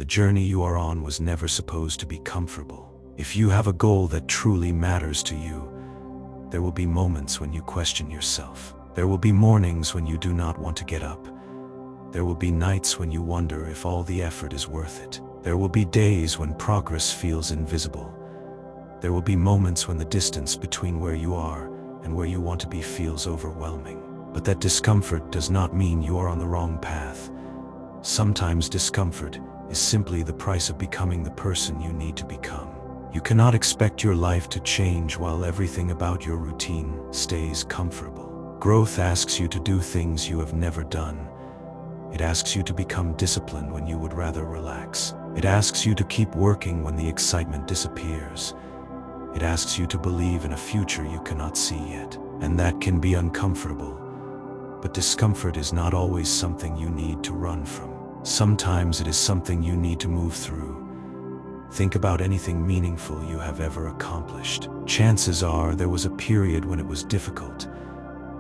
The journey you are on was never supposed to be comfortable. If you have a goal that truly matters to you, there will be moments when you question yourself. There will be mornings when you do not want to get up. There will be nights when you wonder if all the effort is worth it. There will be days when progress feels invisible. There will be moments when the distance between where you are and where you want to be feels overwhelming. But that discomfort does not mean you are on the wrong path. Sometimes discomfort is simply the price of becoming the person you need to become. You cannot expect your life to change while everything about your routine stays comfortable. Growth asks you to do things you have never done. It asks you to become disciplined when you would rather relax. It asks you to keep working when the excitement disappears. It asks you to believe in a future you cannot see yet. And that can be uncomfortable. But discomfort is not always something you need to run from. Sometimes it is something you need to move through. Think about anything meaningful you have ever accomplished. Chances are there was a period when it was difficult.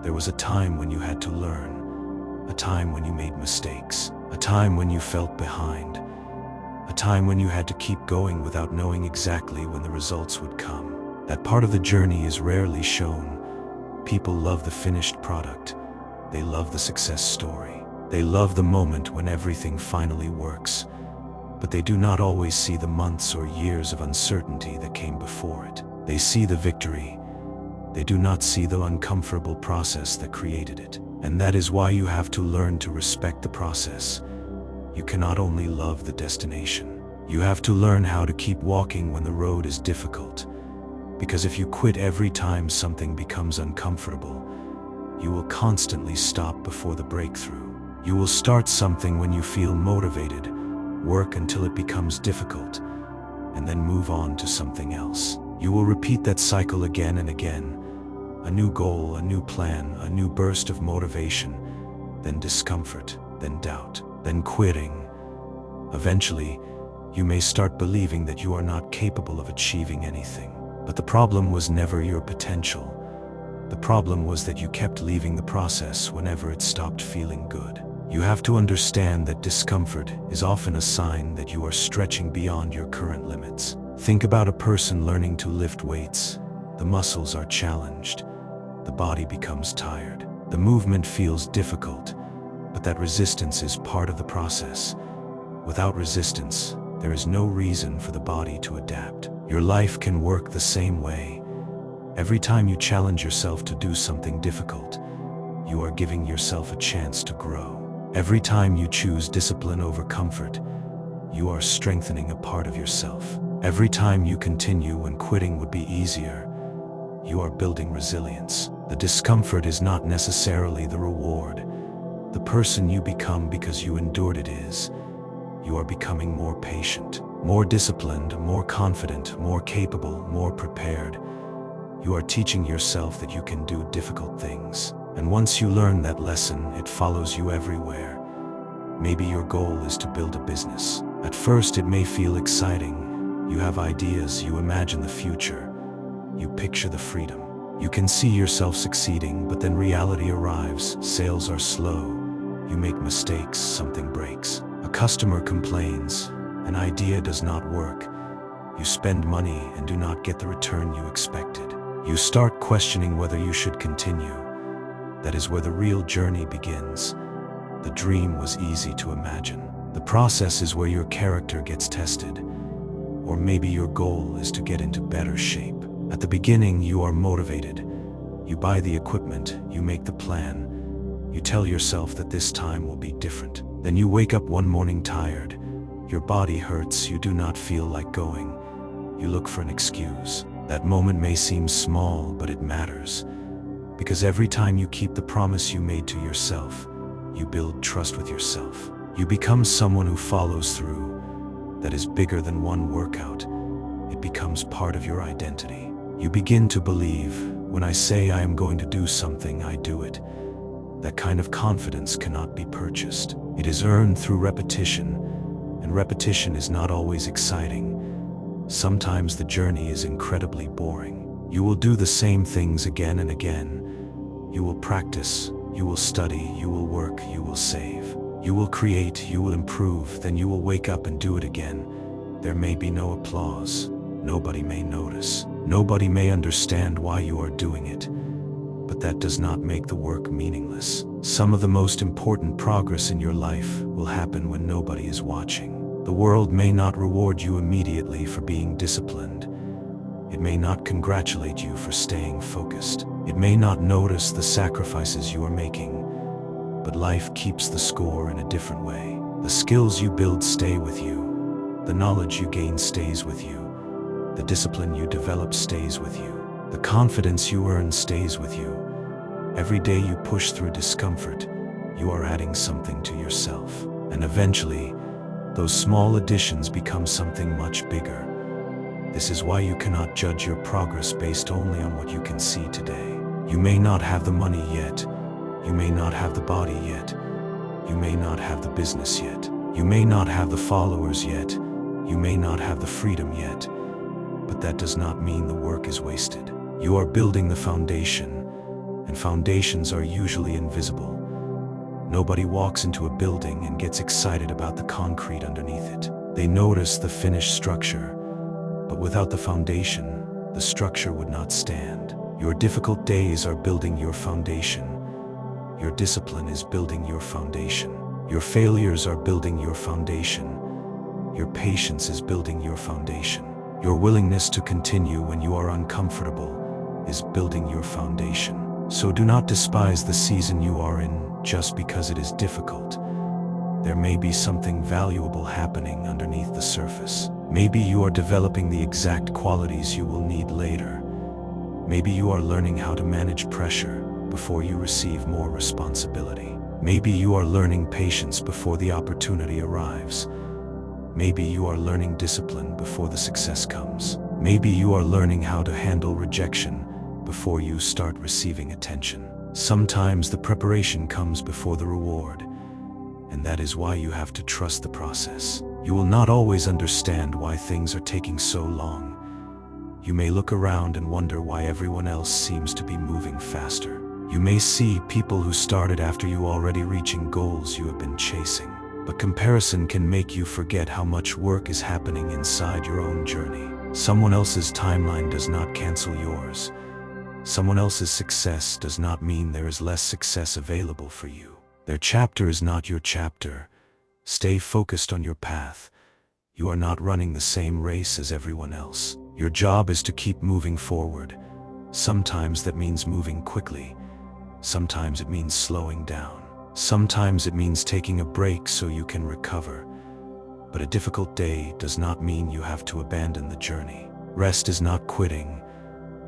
There was a time when you had to learn, a time when you made mistakes, a time when you felt behind, a time when you had to keep going without knowing exactly when the results would come. That part of the journey is rarely shown. People love the finished product. They love the success story. They love the moment when everything finally works. But they do not always see the months or years of uncertainty that came before it. They see the victory. They do not see the uncomfortable process that created it. And that is why you have to learn to respect the process. You cannot only love the destination. You have to learn how to keep walking when the road is difficult. Because if you quit every time something becomes uncomfortable, you will constantly stop before the breakthrough. You will start something when you feel motivated, work until it becomes difficult, and then move on to something else. You will repeat that cycle again and again. A new goal, a new plan, a new burst of motivation, then discomfort, then doubt, then quitting. Eventually, you may start believing that you are not capable of achieving anything. But the problem was never your potential. The problem was that you kept leaving the process whenever it stopped feeling good. You have to understand that discomfort is often a sign that you are stretching beyond your current limits. Think about a person learning to lift weights. The muscles are challenged. The body becomes tired. The movement feels difficult, but that resistance is part of the process. Without resistance, there is no reason for the body to adapt. Your life can work the same way. Every time you challenge yourself to do something difficult, you are giving yourself a chance to grow. Every time you choose discipline over comfort, you are strengthening a part of yourself. Every time you continue when quitting would be easier, you are building resilience. The discomfort is not necessarily the reward. The person you become because you endured it is. You are becoming more patient, more disciplined, more confident, more capable, more prepared. You are teaching yourself that you can do difficult things. And once you learn that lesson, it follows you everywhere. Maybe your goal is to build a business. At first, it may feel exciting. You have ideas, you imagine the future. You picture the freedom. You can see yourself succeeding, but then reality arrives. Sales are slow. You make mistakes, something breaks. A customer complains. An idea does not work. You spend money and do not get the return you expected. You start questioning whether you should continue. That is where the real journey begins. The dream was easy to imagine. The process is where your character gets tested. Or maybe your goal is to get into better shape. At the beginning, you are motivated. You buy the equipment, you make the plan. You tell yourself that this time will be different. Then you wake up one morning tired. Your body hurts, you do not feel like going. You look for an excuse. That moment may seem small, but it matters. Because every time you keep the promise you made to yourself, you build trust with yourself. You become someone who follows through. That is bigger than one workout. It becomes part of your identity. You begin to believe, when I say I am going to do something, I do it. That kind of confidence cannot be purchased. It is earned through repetition, and repetition is not always exciting. Sometimes the journey is incredibly boring. You will do the same things again and again. You will practice, you will study, you will work, you will save. You will create, you will improve, then you will wake up and do it again. There may be no applause. Nobody may notice. Nobody may understand why you are doing it. But that does not make the work meaningless. Some of the most important progress in your life will happen when nobody is watching. The world may not reward you immediately for being disciplined. It may not congratulate you for staying focused. It may not notice the sacrifices you are making. But life keeps the score in a different way. The skills you build stay with you. The knowledge you gain stays with you. The discipline you develop stays with you. The confidence you earn stays with you. Every day you push through discomfort, you are adding something to yourself. And eventually, those small additions become something much bigger. This is why you cannot judge your progress based only on what you can see today. You may not have the money yet. You may not have the body yet. You may not have the business yet. You may not have the followers yet. You may not have the freedom yet. But that does not mean the work is wasted. You are building the foundation, and foundations are usually invisible. Nobody walks into a building and gets excited about the concrete underneath it. They notice the finished structure, but without the foundation, the structure would not stand. Your difficult days are building your foundation. Your discipline is building your foundation. Your failures are building your foundation. Your patience is building your foundation. Your willingness to continue when you are uncomfortable is building your foundation. So do not despise the season you are in just because it is difficult. There may be something valuable happening underneath the surface. Maybe you are developing the exact qualities you will need later. Maybe you are learning how to manage pressure before you receive more responsibility. Maybe you are learning patience before the opportunity arrives. Maybe you are learning discipline before the success comes. Maybe you are learning how to handle rejection before you start receiving attention. Sometimes the preparation comes before the reward, and that is why you have to trust the process. You will not always understand why things are taking so long. You may look around and wonder why everyone else seems to be moving faster. You may see people who started after you already reaching goals you have been chasing. But comparison can make you forget how much work is happening inside your own journey. Someone else's timeline does not cancel yours. Someone else's success does not mean there is less success available for you. Their chapter is not your chapter. Stay focused on your path. You are not running the same race as everyone else. Your job is to keep moving forward. Sometimes that means moving quickly. Sometimes it means slowing down. Sometimes it means taking a break so you can recover. But a difficult day does not mean you have to abandon the journey. Rest is not quitting.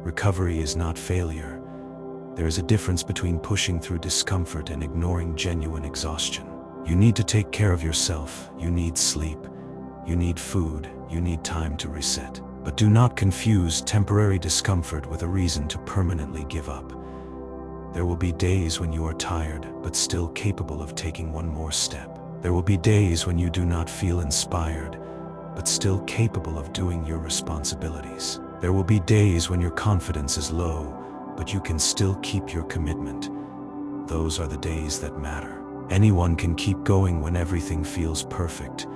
Recovery is not failure. There is a difference between pushing through discomfort and ignoring genuine exhaustion. You need to take care of yourself. You need sleep. You need food. You need time to reset. But do not confuse temporary discomfort with a reason to permanently give up. There will be days when you are tired, but still capable of taking one more step. There will be days when you do not feel inspired, but still capable of doing your responsibilities. There will be days when your confidence is low, but you can still keep your commitment. Those are the days that matter. Anyone can keep going when everything feels perfect.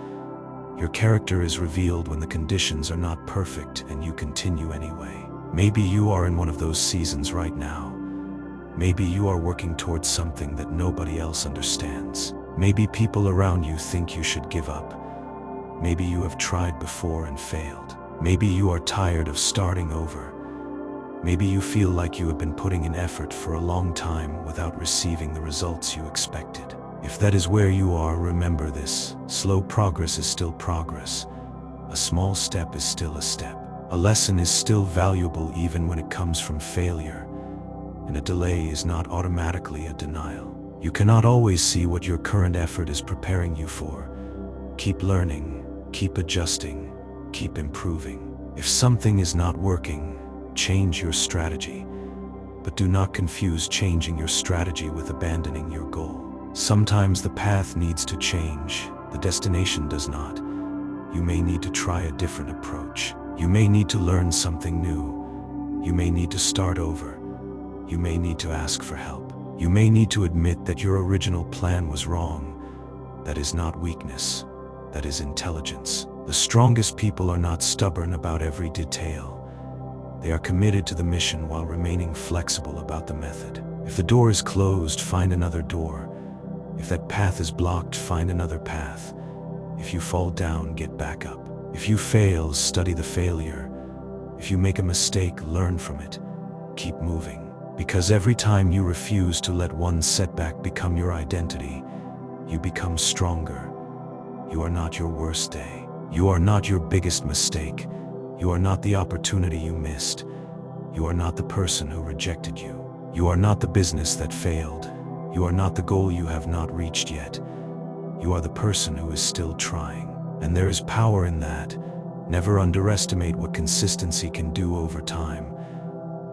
Your character is revealed when the conditions are not perfect and you continue anyway. Maybe you are in one of those seasons right now. Maybe you are working towards something that nobody else understands. Maybe people around you think you should give up. Maybe you have tried before and failed. Maybe you are tired of starting over. Maybe you feel like you have been putting in effort for a long time without receiving the results you expected. If that is where you are, remember this: slow progress is still progress. A small step is still a step. A lesson is still valuable even when it comes from failure. And a delay is not automatically a denial. You cannot always see what your current effort is preparing you for. Keep learning, keep adjusting, keep improving. If something is not working, change your strategy. But do not confuse changing your strategy with abandoning your goal. Sometimes the path needs to change, the destination does not. You may need to try a different approach. You may need to learn something new. You may need to start over. You may need to ask for help. You may need to admit that your original plan was wrong. That is not weakness, that is intelligence. The strongest people are not stubborn about every detail. They are committed to the mission while remaining flexible about the method. If the door is closed, find another door. If that path is blocked, find another path. If you fall down, get back up. If you fail, study the failure. If you make a mistake, learn from it. Keep moving. Because every time you refuse to let one setback become your identity, you become stronger. You are not your worst day. You are not your biggest mistake. You are not the opportunity you missed. You are not the person who rejected you. You are not the business that failed. You are not the goal you have not reached yet. You are the person who is still trying. And there is power in that. Never underestimate what consistency can do over time.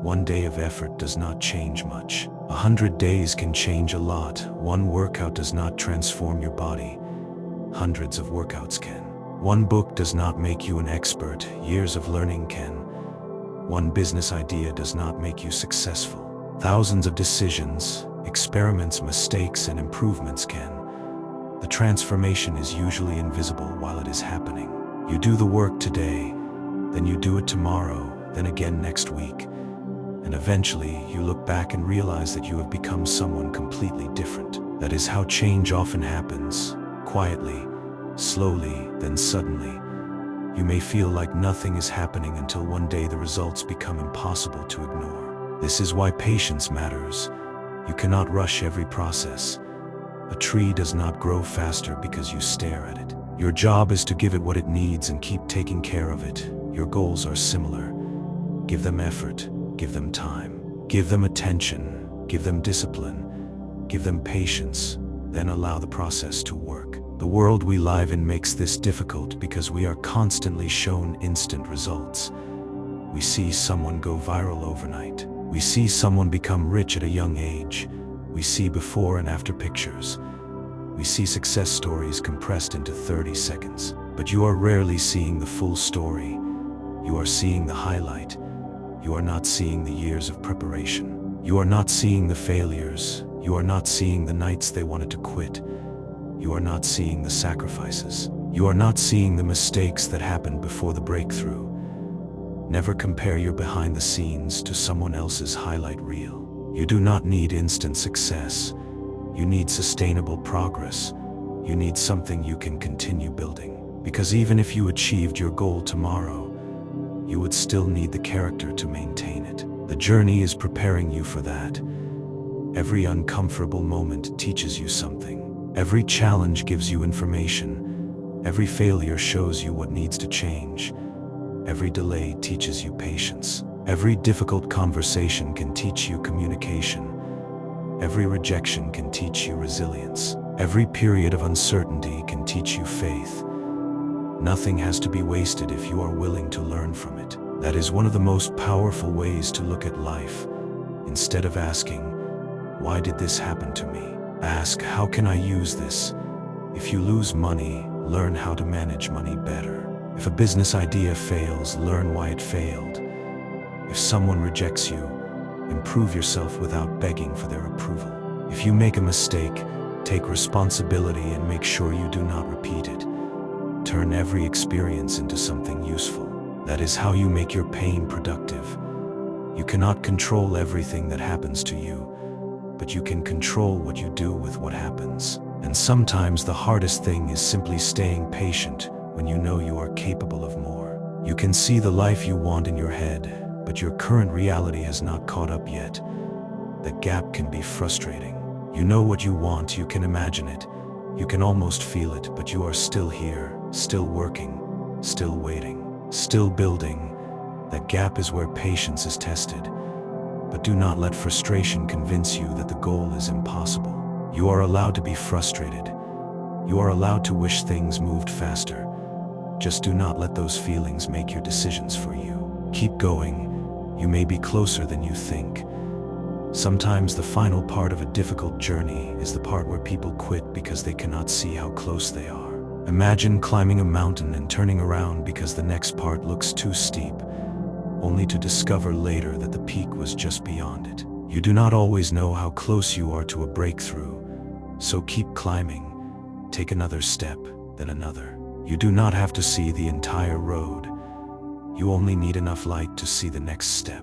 One day of effort does not change much. 100 days can change a lot. One workout does not transform your body. Hundreds of workouts can. One book does not make you an expert. Years of learning can. One business idea does not make you successful. Thousands of decisions, experiments, mistakes, and improvements can. The transformation is usually invisible while it is happening. You do the work today, then you do it tomorrow, then again next week. And eventually, you look back and realize that you have become someone completely different. That is how change often happens. Quietly, slowly, then suddenly. You may feel like nothing is happening until one day the results become impossible to ignore. This is why patience matters. You cannot rush every process. A tree does not grow faster because you stare at it. Your job is to give it what it needs and keep taking care of it. Your goals are similar. Give them effort, give them time, give them attention, give them discipline, give them patience, then allow the process to work. The world we live in makes this difficult because we are constantly shown instant results. We see someone go viral overnight. We see someone become rich at a young age. We see before and after pictures. We see success stories compressed into 30 seconds. But you are rarely seeing the full story. You are seeing the highlight. You are not seeing the years of preparation. You are not seeing the failures. You are not seeing the nights they wanted to quit. You are not seeing the sacrifices. You are not seeing the mistakes that happened before the breakthrough. Never compare your behind the scenes to someone else's highlight reel. You do not need instant success. You need sustainable progress. You need something you can continue building. Because even if you achieved your goal tomorrow, you would still need the character to maintain it. The journey is preparing you for that. Every uncomfortable moment teaches you something. Every challenge gives you information. Every failure shows you what needs to change. Every delay teaches you patience. Every difficult conversation can teach you communication. Every rejection can teach you resilience. Every period of uncertainty can teach you faith. Nothing has to be wasted if you are willing to learn from it. That is one of the most powerful ways to look at life. Instead of asking, "Why did this happen to me?" ask, "How can I use this?" If you lose money, learn how to manage money better. If a business idea fails, learn why it failed. If someone rejects you, improve yourself without begging for their approval. If you make a mistake, take responsibility and make sure you do not repeat it. Turn every experience into something useful. That is how you make your pain productive. You cannot control everything that happens to you, but you can control what you do with what happens. And sometimes the hardest thing is simply staying patient when you know you are capable of more. You can see the life you want in your head, but your current reality has not caught up yet. That gap can be frustrating. You know what you want, you can imagine it, you can almost feel it, but you are still here, still working, still waiting, still building. That gap is where patience is tested. But do not let frustration convince you that the goal is impossible. You are allowed to be frustrated. You are allowed to wish things moved faster. Just do not let those feelings make your decisions for you. Keep going. You may be closer than you think. Sometimes the final part of a difficult journey is the part where people quit because they cannot see how close they are. Imagine climbing a mountain and turning around because the next part looks too steep, only to discover later that the peak was just beyond it. You do not always know how close you are to a breakthrough, so keep climbing. Take another step, then another. You do not have to see the entire road. You only need enough light to see the next step.